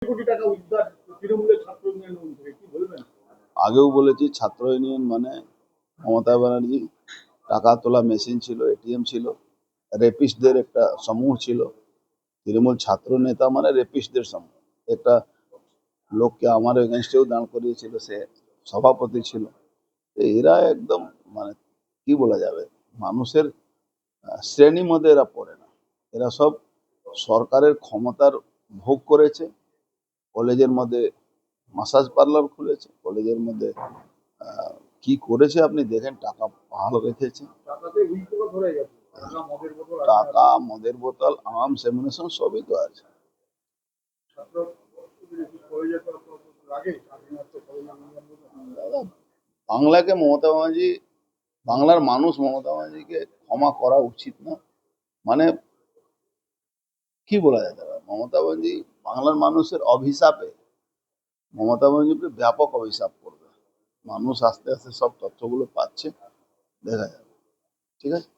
কোটি টাকা উদ্ধার তৃণমূলের ছাত্র ইউনিয়ন থেকে, কি বলবেন? আগেও বলেছি, ছাত্র ইউনিয়ন মানে মমতা ব্যানার্জি টাকা তোলা মেশিন ছিল, এটিএম ছিল, রেপিস্টদের একটা সমূহ ছিল। তৃণমূল ছাত্র নেতা মানে রেপিস্টদের সমূহ। একটা লোককে আমার এগেনস্টেও দাঁড় করিয়েছিল, সে সভাপতি ছিল। এরা একদম মানে কি বলা যাবে, মানুষের শ্রেণীর মধ্যে এরা পড়ে না। এরা সব সরকারের ক্ষমতার ভোগ করেছে। কলেজের মধ্যে মাসাজ পার্লার খুলেছে, কলেজের মধ্যে কি করেছে আপনি দেখেন, টাকা ভালো রেখেছে। টাকা, মদের বোতল, আর্মস, অ্যামুনিশন সবই তো আছে। বাংলাকে মমতা ব্যানার্জি, বাংলার মানুষ মমতা ব্যানার্জিকে ক্ষমা করা উচিত না। মানে কি বলা যেতে পারে, মমতা ব্যানার্জি বাংলার মানুষের অভিশাপে, মমতা ব্যানার্জিকে ব্যাপক অভিশাপ করবে। মানুষ আস্তে আস্তে সব তথ্যগুলো পাচ্ছে, দেখা যাবে। ঠিক আছে।